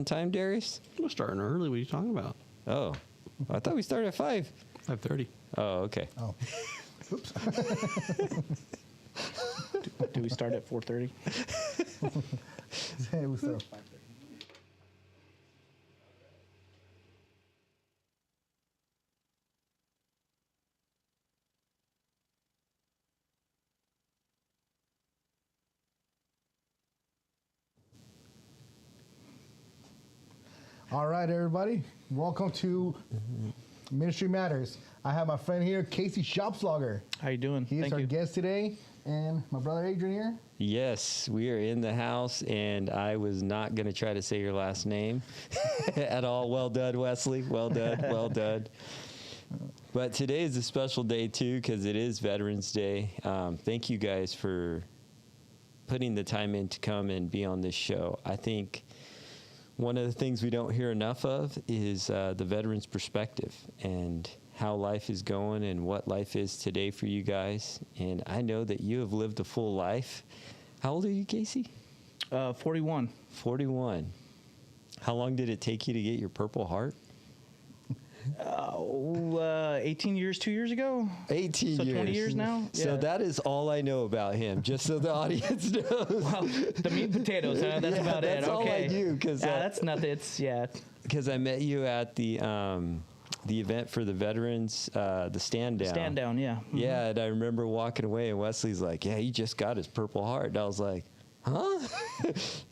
time, Darius? We're starting early. What are you talking about? Oh, I thought we started at 5. 5:30. Oh, okay. Oh. Oops. Do we start at 4:30? Hey, what's up? All right, everybody. Welcome to Ministry Matters. I have my friend here, Casey Schaubschlager. How you doing? He is Thank our you. guest today, and my brother Adrian here. Yes, we are in the house, and I was not going to try to say your last name at all. Well done, Wesley. Well done. Well done. But today is a special day, too, because it is Veterans Day. Thank you guys for putting the time in to come and be on this show. I think one of the things we don't hear enough of is the veterans' perspective and how life is going and what life is today for you guys. And I know that you have lived a full life. How old are you, Casey? 41. 41. How long did it take you to get your Purple Heart? 18 years, 2 years ago. 18 so years. 20 years now. So Yeah. that is all I know about him, just so the audience knows. Well, the meat and potatoes. That's Yeah, about that's it. all Okay. I do, 'cause, that's nothing. It's Because I met you at the event for the veterans, the stand down. Stand down. Yeah. Mhm. Yeah, and I remember walking away, and Wesley's like, "Yeah, he just got his Purple Heart." And I was like, "Huh?"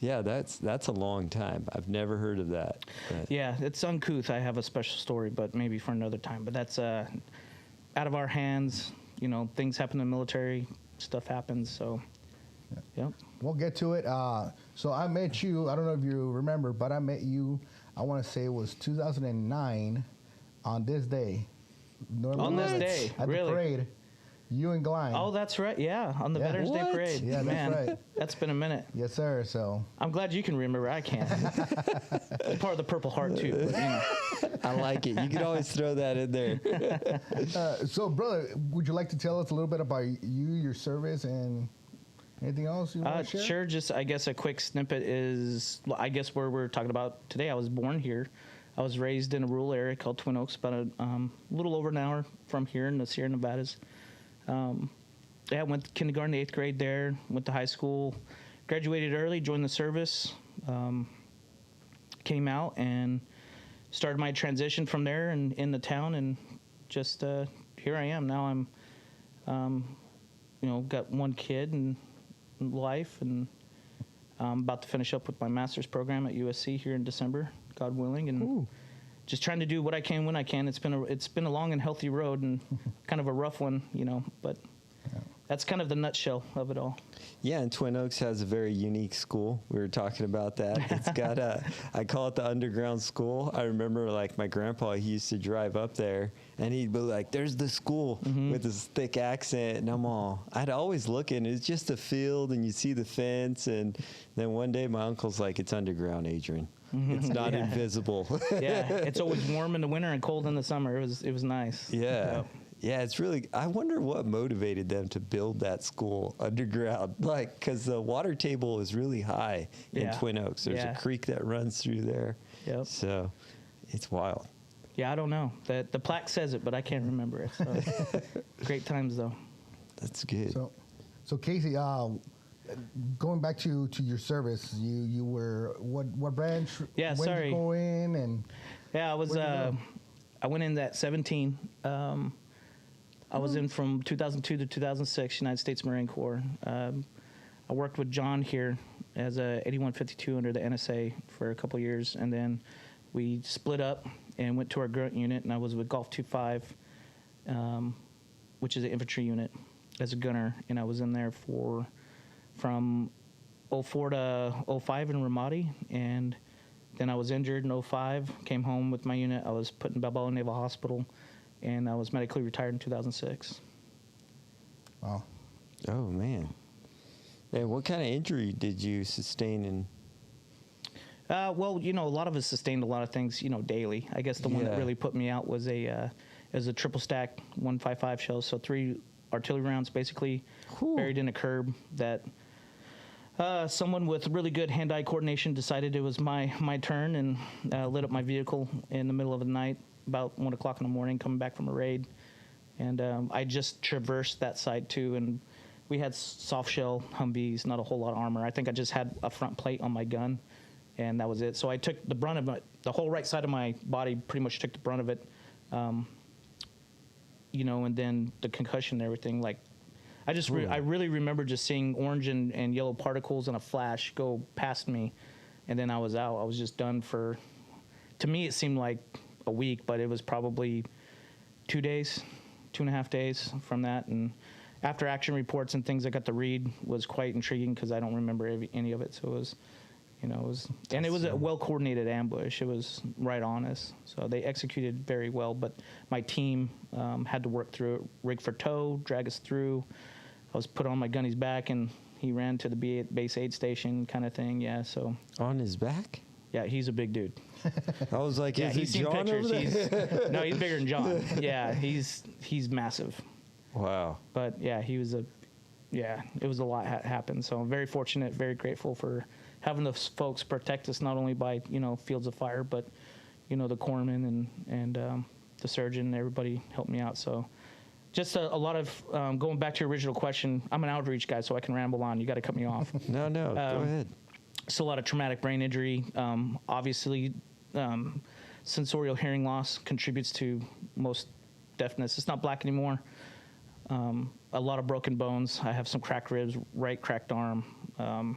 Yeah, that's a long time. I've never heard of that. But Yeah, it's uncouth. I have a special story, but maybe for another time. But that's out of our hands. You know, things happen in the military. Stuff happens. So, yep. We'll get to it. So I met you, I don't know if you remember, but I met you, I want to say it was 2009 on this day. On this day, At really? the parade. You and Glenn. Oh, that's right. Yeah, on the Yeah. Veterans Day What? parade. Yeah, that's Man, right. That's been a minute. Yes, sir. So I'm glad you can remember. I can't. It's part of the Purple Heart too. But, you know. I like it. You can always throw that in there. so brother, would you like to tell us a little bit about you, your service, and anything else you want to share? Sure. Just I guess a quick snippet is I guess where we're talking about today. I was born here. I was raised in a rural area called Twin Oaks, about a little over an hour from here in the Sierra Nevadas. I went to kindergarten, 8th grade there. Went to high school, graduated early, joined the service, came out and started my transition from there and in the town, and just here I am now. I'm got one kid and life, and I'm about to finish up with my master's program at USC here in December, God willing, and just trying to do what I can when I can. It's been a long and healthy road and kind of a rough one, but that's kind of the nutshell of it all. Yeah, and Twin Oaks has a very unique school. We were talking about that. It's got I call it the underground school. I remember like my grandpa, he used to drive up there and he'd be like, "There's the school," with this thick accent. And I'd always look in, it's just a field and you see the fence. And then one day my uncle's like, "It's underground, Adrian. It's not invisible." Yeah, it's always warm in the winter and cold in the summer. It was nice. Yeah. Yep. Yeah, it's really, I wonder what motivated them to build that school underground. Like, because the water table is really high in Twin Oaks. There's a creek that runs through there. Yep. So it's wild. Yeah, I don't know. The plaque says it, but I can't remember it. So. Great times, though. That's good. So Casey, going back to your service, you were what branch? Yeah, when sorry. Did you go in and Yeah, I was. Where'd you go? I went in at 17. I was in from 2002 to 2006, United States Marine Corps. I worked with John here as a 8152 under the NSA for a couple years, and then we split up and went to our grunt unit, and I was with Golf 25, which is an infantry unit, as a gunner, and I was in there from 04 to 05 in Ramadi, and then I was injured in 05, came home with my unit. I was put in Balboa Naval Hospital, and I was medically retired in 2006. wow. Oh, man. And what kind of injury did you sustain in? Well, a lot of us sustained a lot of things, daily. I guess the one that really put me out was a triple stack 155 shells, so 3 artillery rounds basically buried in a curb that Someone with really good hand-eye coordination decided it was my turn and lit up my vehicle in the middle of the night, about 1 o'clock in the morning, coming back from a raid. And I just traversed that side too, and we had soft shell Humvees, not a whole lot of armor. I think I just had a front plate on my gun, and that was it. So I took the brunt of it. The whole right side of my body pretty much took the brunt of it. You know, and then the concussion and everything, like, I really remember just seeing orange and yellow particles in a flash go past me, and then I was out. I was just done for, to me it seemed like a week, but it was probably 2 days, 2.5 days from that. And after action reports and things I got to read was quite intriguing because I don't remember any of it. So it was, you know, it was a well-coordinated ambush. It was right on us. So they executed very well, but my team had to work through it, rig for tow, drag us through. I was put on my gunny's back, and he ran to the base aid station kind of thing. Yeah, so. On his back? Yeah, he's a big dude. I was like, yeah, is he's it seen John pictures. over there? No, he's bigger than John. Yeah, he's massive. Wow. But yeah, it was a lot happened. So I'm very fortunate, very grateful for having those folks protect us, not only by, you know, fields of fire, but, you know, the corpsman and the surgeon, everybody helped me out. So just a lot of, going back to your original question, I'm an outreach guy, so I can ramble on. You got to cut me off. No, go ahead. So a lot of traumatic brain injury. Obviously, sensorial hearing loss contributes to most deafness. It's not black anymore. A lot of broken bones. I have some cracked ribs, right cracked arm. A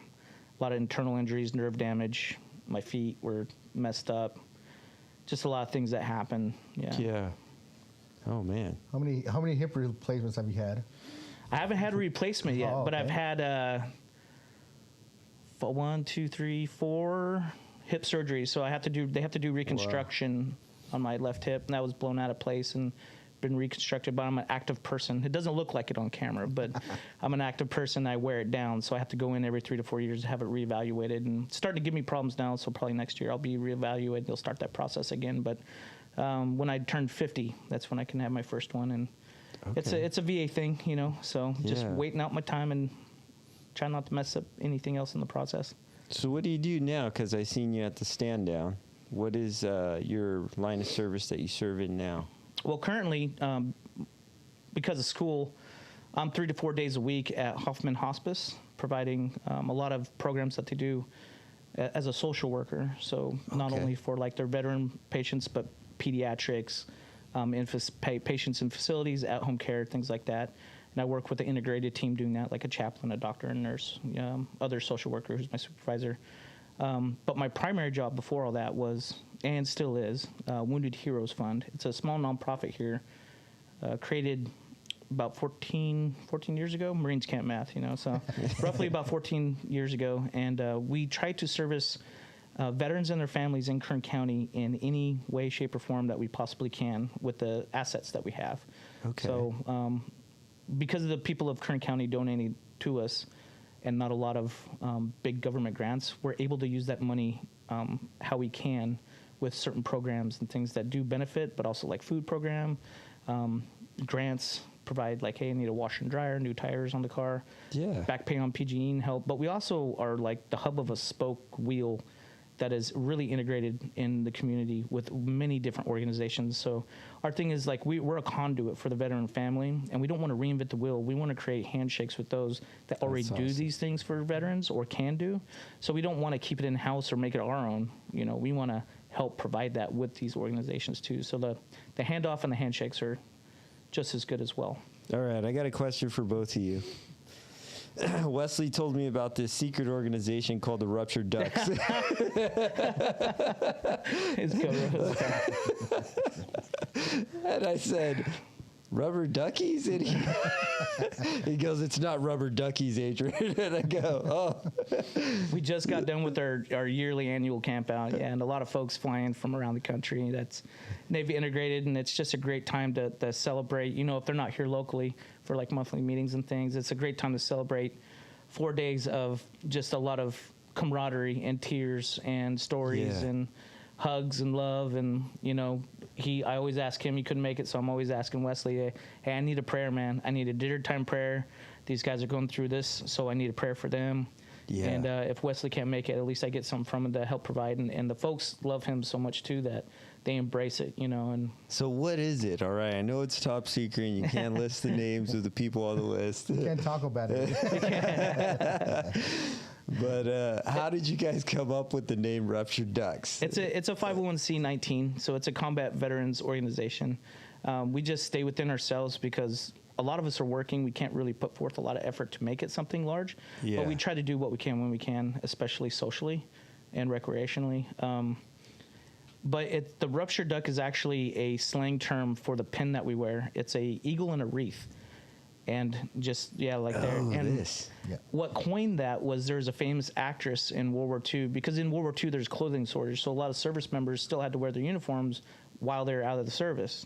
lot of internal injuries, nerve damage. My feet were messed up. Just a lot of things that happen. Yeah. Yeah. Oh man. How many hip replacements have you had? I haven't had a replacement yet, but okay. I've had 1, 2, 3, 4 hip surgeries. So they have to do reconstruction on my left hip, and that was blown out of place and been reconstructed. But I'm an active person. It doesn't look like it on camera, but I'm an active person. I wear it down, so I have to go in every 3 to 4 years to have it reevaluated. And it's starting to give me problems now, so probably next year I'll be reevaluated. They'll start that process again. But when I turn 50, that's when I can have my first one. And it's a VA thing, you know. So just waiting out my time and trying not to mess up anything else in the process. So what do you do now? Because I seen you at the stand down. What is your line of service that you serve in now? Well, currently, because of school, I'm 3 to 4 days a week at Hoffman Hospice, providing a lot of programs that they do as a social worker. So not only for like their veteran patients, but pediatrics, patients in facilities, at-home care, things like that. And I work with the integrated team doing that, like a chaplain, a doctor, and nurse, other social worker who's my supervisor. But my primary job before all that was, and still is, Wounded Heroes Fund. It's a small nonprofit here, created about 14 years ago. Marines can't math, you know, so roughly about 14 years ago. And we try to service veterans and their families in Kern County in any way, shape, or form that we possibly can with the assets that we have. Okay. So because of the people of Kern County donating to us and not a lot of big government grants, we're able to use that money how we can with certain programs and things that do benefit, but also like food program, grants provide like, hey, I need a washer and dryer, new tires on the car, back pay on PG&E and help. But we also are like the hub of a spoke wheel that is really integrated in the community with many different organizations. So our thing is like we're a conduit for the veteran family, and we don't want to reinvent the wheel. We want to create handshakes with those that already do these things for veterans or can do. So we don't want to keep it in-house or make it our own. You know, we want to help provide that with these organizations too. So the handoff and the handshakes are just as good as well. All right, I got a question for both of you. Wesley told me about this secret organization called the Ruptured Ducks. And I said, rubber duckies? And he goes, it's not rubber duckies, Adrian. And I go, oh. We just got done with our yearly annual camp out, and a lot of folks flying from around the country. That's Navy integrated, and it's just a great time to celebrate. You know, if they're not here locally for like monthly meetings and things, it's a great time to celebrate 4 days of just a lot of camaraderie and tears and stories and hugs and love. And, you know, I always ask him, he couldn't make it, so I'm always asking Wesley, hey, I need a prayer, man. I need a dinner time prayer. These guys are going through this, so I need a prayer for them. Yeah. And if Wesley can't make it, at least I get something from him to help provide. And the folks love him so much too that they embrace it, you know. And So what is it? All right, I know it's top secret and you can't list the names of the people on the list. You can't talk about it. But how did you guys come up with the name Ruptured Ducks? it's a 501c19, so it's a combat veterans organization. We just stay within ourselves because a lot of us are working. We can't really put forth a lot of effort to make it something large. Yeah. But we try to do what we can when we can, especially socially and recreationally. But the ruptured duck is actually a slang term for the pin that we wear. It's a eagle and a wreath. And just, like there. And this. Yeah. what coined that was there's a famous actress in World War II, because in World War II there's clothing shortage, so a lot of service members still had to wear their uniforms while they're out of the service.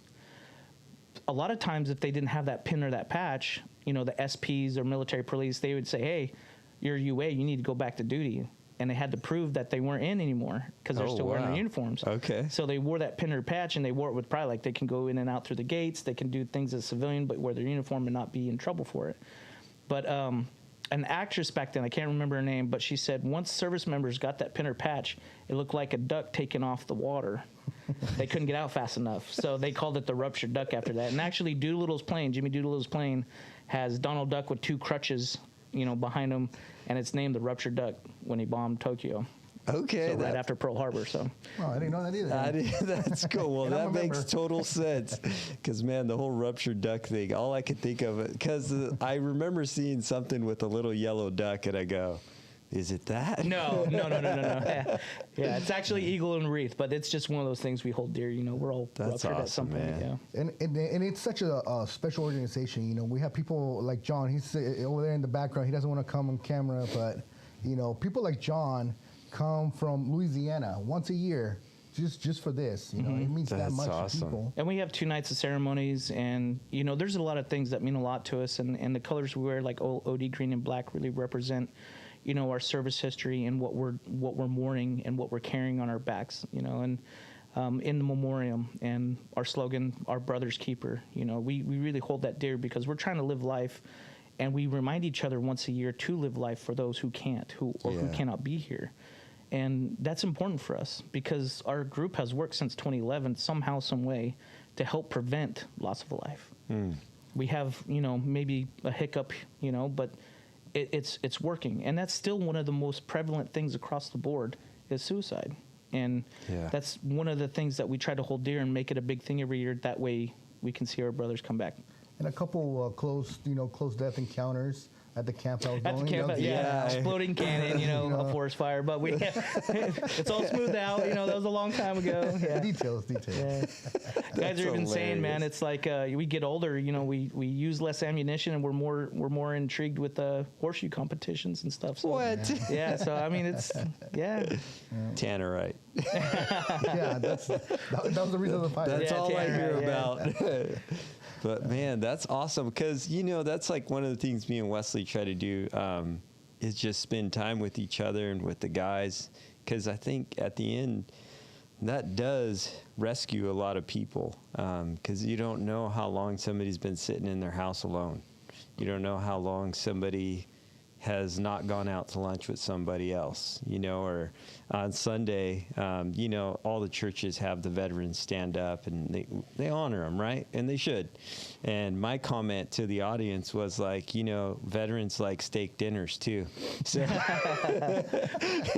A lot of times if they didn't have that pin or that patch, you know, the SPs or military police, they would say, hey, you're UA, you need to go back to duty. And they had to prove that they weren't in anymore because they're still wearing their uniforms. Okay. So they wore that pin or patch, and they wore it with pride. Like, they can go in and out through the gates. They can do things as a civilian, but wear their uniform and not be in trouble for it. But an actress back then, I can't remember her name, but she said once service members got that pin or patch, it looked like a duck taken off the water. They couldn't get out fast enough. So they called it the Ruptured Duck after that. And actually, Doolittle's plane, Jimmy Doolittle's plane, has Donald Duck with two crutches, you know, behind him, and it's named the Ruptured Duck when he bombed Tokyo. Okay. So right after Pearl Harbor. So Oh, I didn't know that either. That's cool. Well, And I'm that a makes member. total sense. Because, man, the whole Ruptured Duck thing, all I could think of it, because I remember seeing something with a little yellow duck, and I go, is it that? no. Yeah, it's actually eagle and wreath, but it's just one of those things we hold dear. You know, we're all That's ruptured at some awesome, point. man. Yeah. And it's such a special organization. You know, we have people like John. He's over there in the background. He doesn't want to come on camera, but you know, people like John come from Louisiana once a year just for this. You know, it means that That's much awesome. to people. And we have 2 nights of ceremonies, and you know, there's a lot of things that mean a lot to us, and the colors we wear, like OD green and black, really represent, you know, our service history and what we're mourning and what we're carrying on our backs. You know, and in the memoriam and our slogan, "Our brother's keeper." You know, we really hold that dear because we're trying to live life, and we remind each other once a year to live life for those who can't, who Yeah. cannot be here. And that's important for us because our group has worked since 2011 somehow, some way, to help prevent loss of life. We have, you know, maybe a hiccup, you know, but it's working. And that's still one of the most prevalent things across the board is suicide. And Yeah. that's one of the things that we try to hold dear and make it a big thing every year. That way we can see our brothers come back. And a couple close death encounters at the camp I was At going. the camp, That was- yeah, Yeah. exploding cannon, you know, a forest fire. But it's all smoothed out. You know, that was a long time ago. Yeah. Details. Yeah. Guys are even saying, man, hilarious. it's like we get older. You know, we use less ammunition, and we're more intrigued with horseshoe competitions and stuff. So, What? Yeah. So I mean, it's Tannerite. Yeah, that was the reason of the fire. That's Yeah, all I hear Tannerite, about. But man, that's awesome because you know that's like one of the things me and Wesley try to do is just spend time with each other and with the guys because I think at the end that does rescue a lot of people because you don't know how long somebody's been sitting in their house alone. You don't know how long somebody has not gone out to lunch with somebody else, you know, or on Sunday, you know, all the churches have the veterans stand up and they honor them, right? And they should. And my comment to the audience was like, you know, veterans like steak dinners too. So,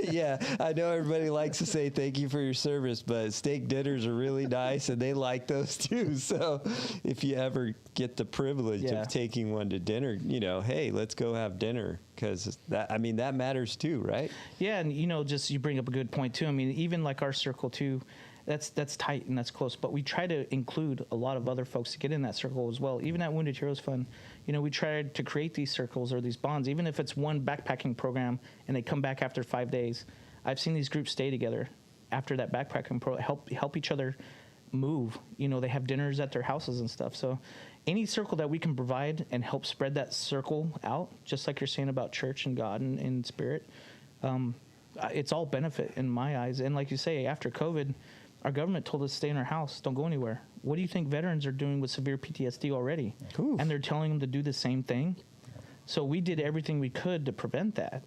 yeah, I know everybody likes to say thank you for your service, but steak dinners are really nice and they like those too. So if you ever get the privilege Yeah. of taking one to dinner, you know, hey, let's go have dinner. Because that matters too, right? Yeah, and you know, just you bring up a good point too. I mean, even like our circle too, that's tight and that's close. But we try to include a lot of other folks to get in that circle as well. Even at Wounded Heroes Fund, you know, we tried to create these circles or these bonds. Even if it's one backpacking program and they come back after 5 days, I've seen these groups stay together after that backpacking help each other move. You know, they have dinners at their houses and stuff. So any circle that we can provide and help spread that circle out, just like you're saying about church and God and spirit, it's all benefit in my eyes. And like you say, after COVID, our government told us to stay in our house, don't go anywhere. What do you think veterans are doing with severe PTSD already? Oof. And they're telling them to do the same thing. So we did everything we could to prevent that.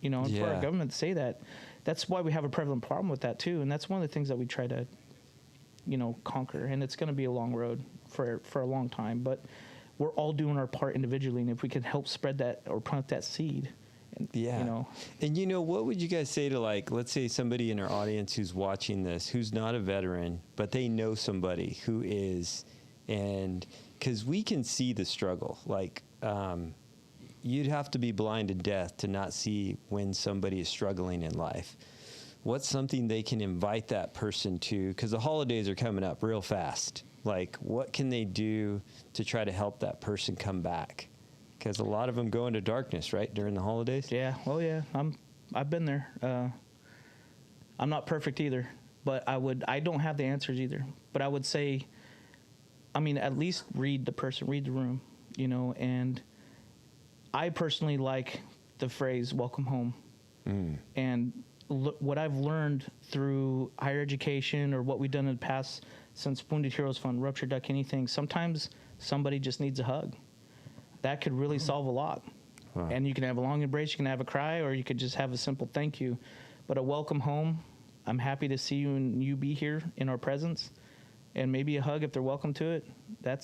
You know, and for Yeah. our government to say that, that's why we have a prevalent problem with that too. And that's one of the things that we try to, you know, conquer. And it's going to be a long road for a long time, but we're all doing our part individually. And if we can help spread that or plant that seed, and, Yeah. you know, And what would you guys say to, like, let's say somebody in our audience who's watching this, who's not a veteran, but they know somebody who is, and because we can see the struggle, like, you'd have to be blind to death to not see when somebody is struggling in life. What's something they can invite that person to? Because the holidays are coming up real fast. Like, what can they do to try to help that person come back? Because a lot of them go into darkness, right, during the holidays. yeah, oh yeah, I've been there. I'm not perfect either, but I don't have the answers either. But I would say, I mean, at least read the room, you know. And I personally like the phrase "welcome home," and what I've learned through higher education or what we've done in the past since Wounded Heroes Fund, Rupture Duck, anything. Sometimes somebody just needs a hug. That could really solve a lot. Wow. And you can have a long embrace, you can have a cry, or you could just have a simple thank you. But a welcome home, I'm happy to see you and you be here in our presence. And maybe a hug if they're welcome to it. That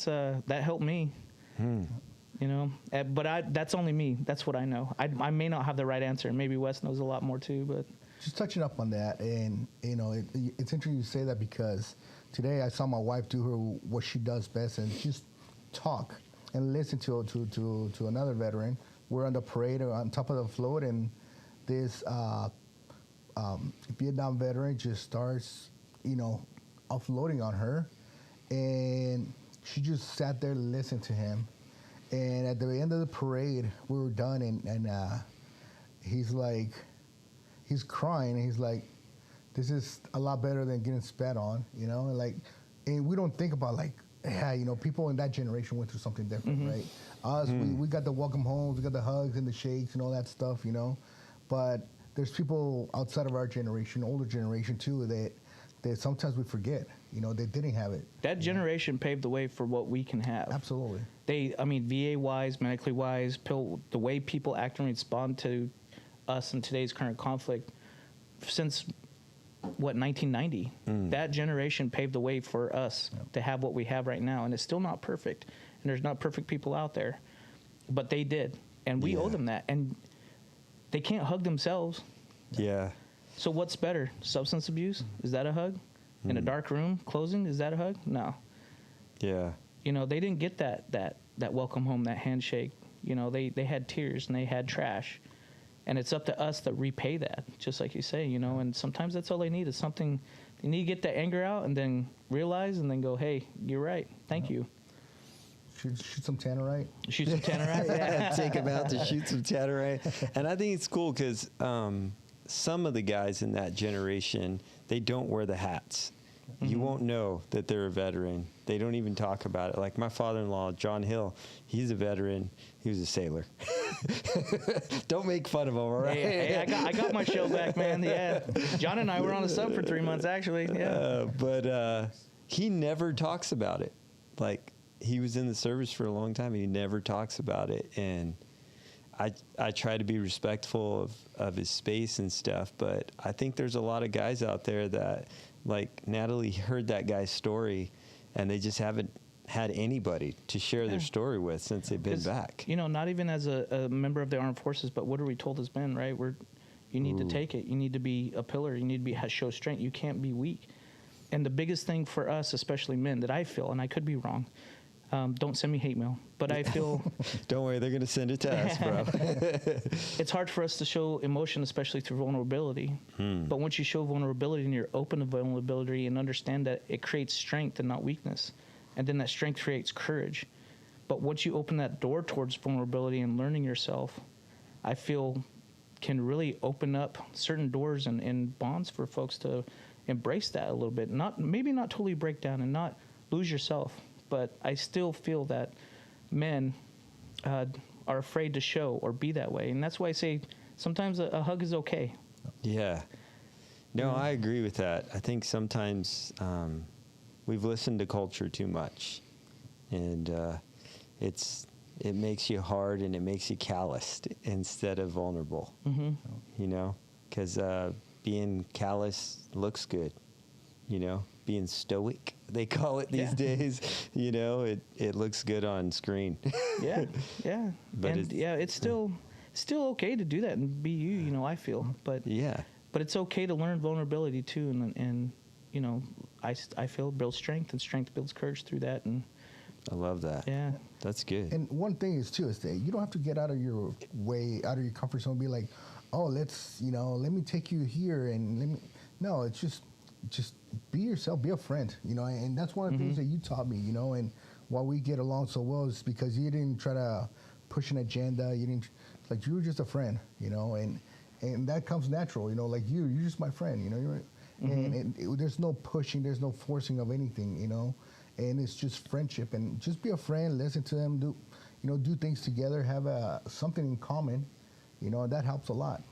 helped me. You know, but that's only me. That's what I know. I may not have the right answer. Maybe Wes knows a lot more too, but. Just touching up on that, and you know, it's interesting you say that because today I saw my wife do what she does best, and just talk and listen to another veteran. We're on the parade on top of the float, and this Vietnam veteran just starts, you know, offloading on her, and she just sat there and listened to him. And at the end of the parade, we were done, and he's like, he's crying, and he's like, this is a lot better than getting spat on, you know? And we don't think about, like, yeah, you know, people in that generation went through something different, right? Us, we got the welcome homes, we got the hugs and the shakes and all that stuff, you know? But there's people outside of our generation, older generation too, that sometimes we forget, you know, they didn't have it. That generation paved the way for what we can have. Absolutely. I mean, VA-wise, medically wise, the way people act and respond to us in today's current conflict since, 1990. That generation paved the way for us to have what we have right now. And it's still not perfect. And there's not perfect people out there. But they did. And we owe them that. And they can't hug themselves. Yeah. So what's better? Substance abuse? Is that a hug? In a dark room, closing? Is that a hug? No. Yeah. You know, they didn't get that welcome home, that handshake. You know, they had tears and they had trash. And it's up to us to repay that, just like you say, you know. And sometimes that's all they need is something. They need to get that anger out and then realize and then go, hey, you're right. Thank you. Shoot some tannerite. Shoot some tannerite. Yeah. Take them out to shoot some tannerite. And I think it's cool because some of the guys in that generation, they don't wear the hats. You won't know that they're a veteran. They don't even talk about it. Like my father-in-law, John Hill, he's a veteran. He was a sailor. Don't make fun of him, all right? Hey, I got my show back, man. Yeah. John and I were on the sub for 3 months, actually. Yeah. But he never talks about it. Like, he was in the service for a long time. He never talks about it. And I try to be respectful of his space and stuff. But I think there's a lot of guys out there that, like Natalie heard that guy's story, and they just haven't had anybody to share their story with since they've been back. You know, not even as a member of the armed forces, but what are we told as men, right? You need to take it. You need to be a pillar. You need to show strength. You can't be weak. And the biggest thing for us, especially men, that I feel, and I could be wrong, don't send me hate mail, but I feel... Don't worry, they're going to send it to us, bro. It's hard for us to show emotion, especially through vulnerability. But once you show vulnerability and you're open to vulnerability and understand that it creates strength and not weakness, and then that strength creates courage. But once you open that door towards vulnerability and learning yourself, I feel can really open up certain doors and bonds for folks to embrace that a little bit. Maybe not totally break down and not lose yourself, but I still feel that men are afraid to show or be that way. And that's why I say sometimes a hug is okay. Yeah. No, I agree with that. I think sometimes we've listened to culture too much. And it's it makes you hard and it makes you calloused instead of vulnerable. Mm-hmm. You know, because being callous looks good. You know, being stoic, they call it these days. You know, it looks good on screen. Yeah. But And it's still okay to do that and be you. You know, I feel, but it's okay to learn vulnerability too, and you know, I feel builds strength, and strength builds courage through that. And I love that. Yeah, that's good. And one thing is too is that you don't have to get out of your way, out of your comfort zone, and be like, oh, let me take you here and no, it's just be yourself, be a friend, you know. And that's one of the things that you taught me, you know. And why we get along so well is because you didn't try to push an agenda. You were just a friend, you know. And that comes natural, you know. Like you're just my friend, you know. And there's no pushing, there's no forcing of anything, you know. And it's just friendship, and just be a friend, listen to them, do things together, have something in common, you know. And that helps a lot.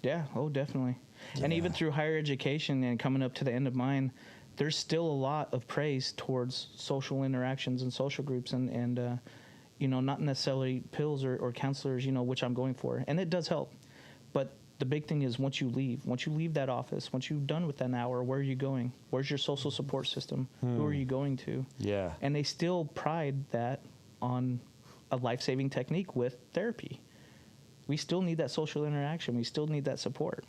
Yeah, oh, definitely. Yeah. And even through higher education and coming up to the end of mine, there's still a lot of praise towards social interactions and social groups and you know, not necessarily pills or counselors, you know, which I'm going for. And it does help. But the big thing is once you leave that office, once you're done with that hour, where are you going? Where's your social support system? Who are you going to? Yeah. And they still pride that on a life-saving technique with therapy. We still need that social interaction. We still need that support.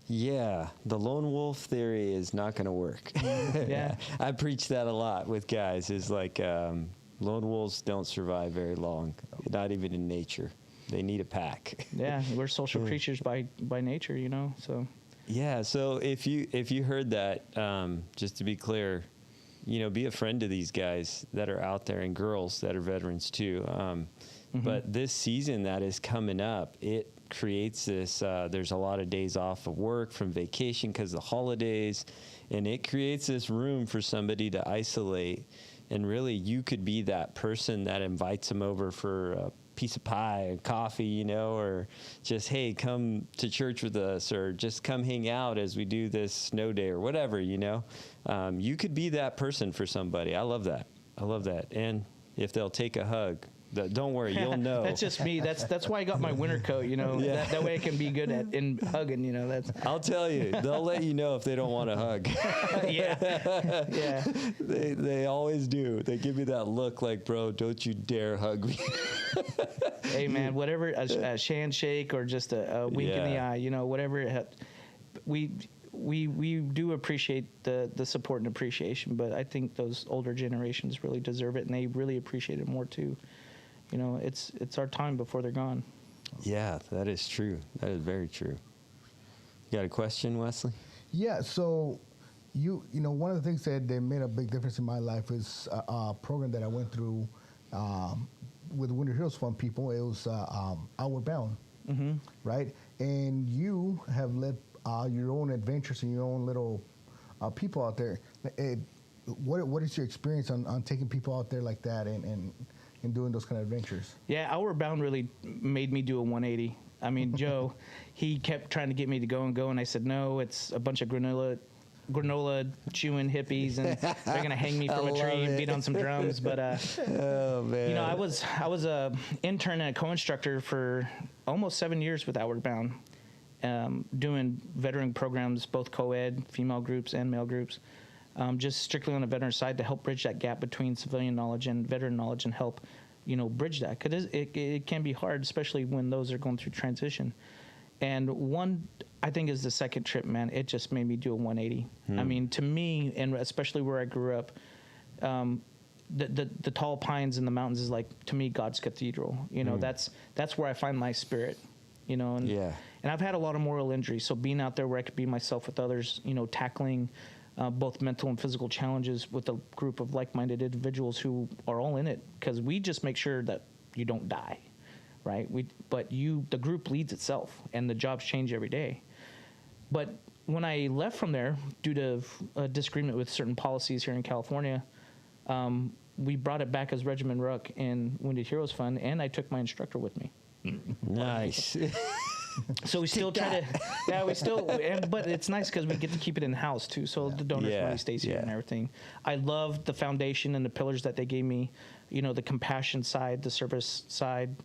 Yeah, the lone wolf theory is not going to work. Yeah. I preach that a lot with guys. Is like lone wolves don't survive very long, not even in nature. They need a pack. Yeah, we're social creatures by nature, you know. So. Yeah. So if you heard that, just to be clear, you know, be a friend to these guys that are out there and girls that are veterans too. But this season that is coming up, it creates this, there's a lot of days off of work from vacation because of the holidays, and it creates this room for somebody to isolate. And really, you could be that person that invites them over for a piece of pie and coffee, you know, or just, hey, come to church with us, or just come hang out as we do this snow day or whatever, you know. You could be that person for somebody. I love that. And if they'll take a hug, don't worry, you'll know. That's just me. That's why I got my winter coat, you know. Yeah. That way I can be good in hugging, you know. I'll tell you, they'll let you know if they don't want to hug. Yeah. They always do. They give me that look like, bro, don't you dare hug me. Hey, man, whatever, a handshake or just a wink in the eye, you know, whatever. We do appreciate the support and appreciation, but I think those older generations really deserve it, and they really appreciate it more too. You know, it's our time before they're gone. Yeah, that is true. That is very true. You got a question, Wesley? Yeah, so you know, one of the things that made a big difference in my life is a program that I went through with the Winter Heroes Fund people. It was Outward Bound, right? And you have led your own adventures and your own little people out there. What is your experience on taking people out there like that and doing those kind of adventures? Yeah, Outward Bound really made me do a 180. I mean, Joe, he kept trying to get me to go, and I said, no, it's a bunch of granola chewing hippies, and they're gonna hang me from a tree and beat on some drums. But oh man, you know, I was a intern and a co-instructor for almost 7 years with Outward Bound, doing veteran programs, both co-ed, female groups and male groups, just strictly on the veteran side to help bridge that gap between civilian knowledge and veteran knowledge, and help, you know, bridge that, because it can be hard, especially when those are going through transition. And one, I think, is the second trip, man. It just made me do a 180. I mean, to me, and especially where I grew up, the tall pines in the mountains is, like, to me, God's cathedral. You know, that's where I find my spirit. You know, and I've had a lot of moral injury, so being out there where I could be myself with others, you know, tackling both mental and physical challenges with a group of like-minded individuals who are all in it, because we just make sure that you don't die. Right? The group leads itself, and the jobs change every day. But when I left from there, due to a disagreement with certain policies here in California, we brought it back as Regiment Ruck and Wounded Heroes Fund, and I took my instructor with me. Nice. So we still try to, but it's nice because we get to keep it in house too. So the donors Yeah, money stays here yeah. and everything. I love the foundation and the pillars that they gave me. You know, the compassion side, the service side.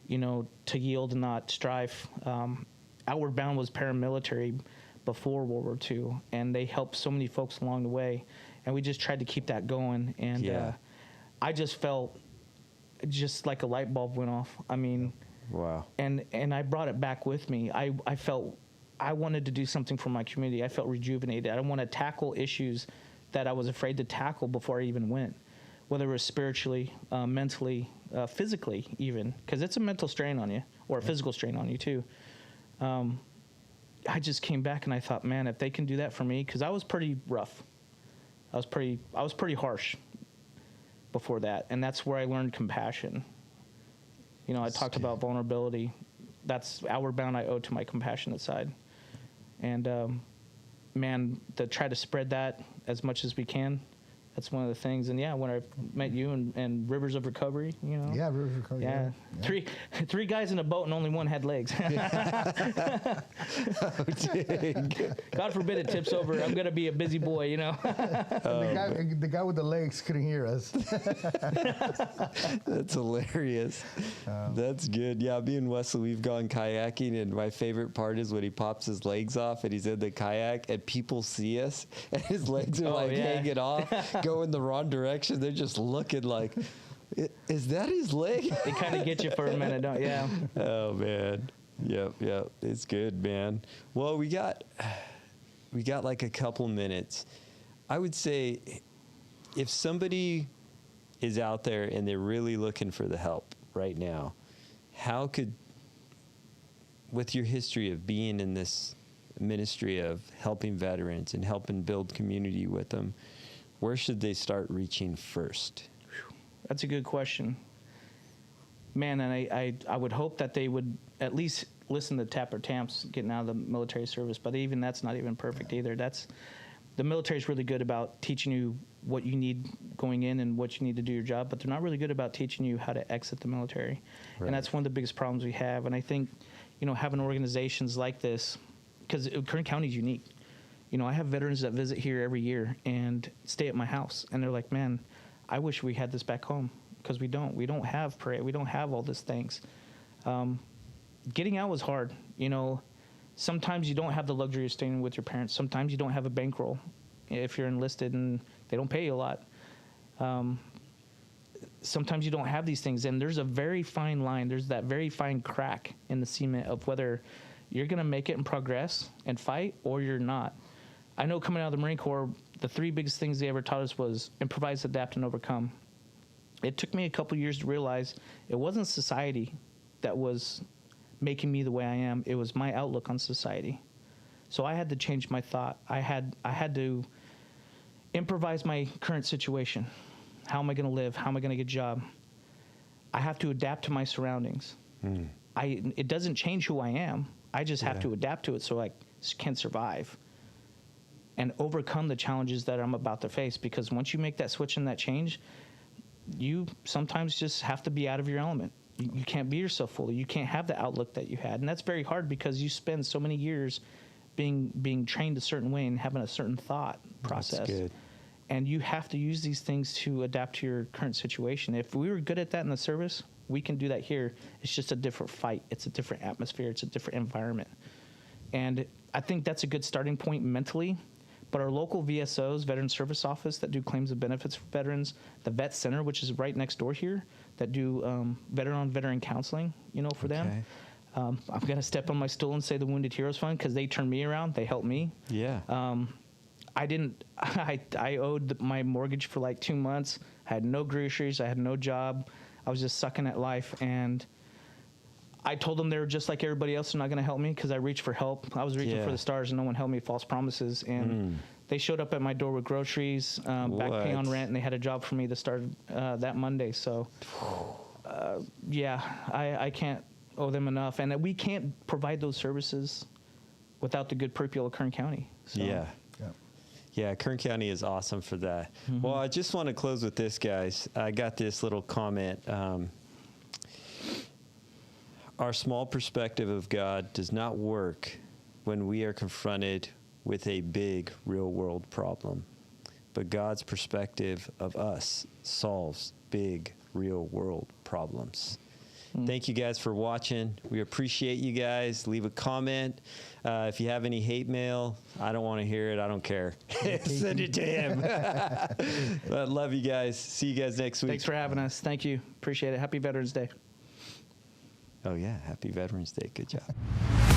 You know, to yield and not strive. Outward Bound was paramilitary before World War II, and they helped so many folks along the way. And we just tried to keep that going. And I just felt just like a light bulb went off. I mean. Wow. And I brought it back with me. I felt I wanted to do something for my community. I felt rejuvenated. I don't want to tackle issues that I was afraid to tackle before I even went, whether it was spiritually, mentally, physically even, because it's a mental strain on you or a physical strain on you too. I just came back and I thought, man, if they can do that for me, because I was pretty rough. I was pretty harsh before that, and that's where I learned compassion. You know, I talked about vulnerability. That's Outward Bound I owe to my compassionate side. And, man, to try to spread that as much as we can, that's one of the things. And, yeah, when I met you and Rivers of Recovery, you know. Yeah, Rivers of Recovery. Yeah. Three guys in a boat and only one had legs. God forbid it tips over. I'm going to be a busy boy, you know. The guy with the legs couldn't hear us. That's hilarious. That's good. Yeah, me and Wesley, we've gone kayaking, and my favorite part is when he pops his legs off and he's in the kayak and people see us and his legs are hanging off, going the wrong direction. They're just looking like, is that his leg? They kind of get you for a minute, don't you? Yeah. Oh, man. Yep. It's good, man. Well, we got like a couple minutes. I would say if somebody is out there and they're really looking for the help right now, how could, with your history of being in this ministry of helping veterans and helping build community with them, where should they start reaching first? That's a good question. Man, and I would hope that they would at least listen to Tapper Tamps getting out of the military service, but even that's not even perfect either. The military is really good about teaching you what you need going in and what you need to do your job, but they're not really good about teaching you how to exit the military. Right. And that's one of the biggest problems we have. And I think, you know, having organizations like this, because Kern County is unique. You know, I have veterans that visit here every year and stay at my house, and they're like, man, I wish we had this back home, because we don't. We don't have parade. We don't have all these things. Getting out was hard. You know, sometimes you don't have the luxury of staying with your parents. Sometimes you don't have a bankroll if you're enlisted and they don't pay you a lot. Sometimes you don't have these things, and there's a very fine line. There's that very fine crack in the cement of whether you're going to make it and progress and fight or you're not. I know coming out of the Marine Corps, the three biggest things they ever taught us was improvise, adapt, and overcome. It took me a couple years to realize it wasn't society that was making me the way I am. It was my outlook on society. So I had to change my thought. I had to improvise my current situation. How am I going to live? How am I going to get a job? I have to adapt to my surroundings. It doesn't change who I am. I just have to adapt to it so I can survive and overcome the challenges that I'm about to face. Because once you make that switch and that change, you sometimes just have to be out of your element. You can't be yourself fully. You can't have the outlook that you had. And that's very hard because you spend so many years being trained a certain way and having a certain thought process. That's good. And you have to use these things to adapt to your current situation. If we were good at that in the service, we can do that here. It's just a different fight. It's a different atmosphere. It's a different environment. And I think that's a good starting point mentally. But our local VSOs, Veteran Service Office, that do claims of benefits for veterans, the Vet Center, which is right next door here, that do veteran-on-veteran counseling, you know, for them. I'm going to step on my stool and say the Wounded Heroes Fund, because they turned me around. They helped me. Yeah. I owed my mortgage for like 2 months. I had no groceries. I had no job. I was just sucking at life. And I told them they were just like everybody else. They're not going to help me because I reached for help. I was reaching for the stars and no one held me false promises. And they showed up at my door with groceries, back pay on rent, and they had a job for me to start that Monday. So, I can't owe them enough. And we can't provide those services without the good people of Kern County. So. Yeah, Kern County is awesome for that. Well, I just want to close with this, guys. I got this little comment. our small perspective of God does not work when we are confronted with a big real world problem. But God's perspective of us solves big real world problems. Thank you guys for watching. We appreciate you guys. Leave a comment. If you have any hate mail, I don't want to hear it. I don't care. Send it to him. But love you guys. See you guys next week. Thanks for having us. Thank you. Appreciate it. Happy Veterans Day. Oh, yeah. Happy Veterans Day. Good job.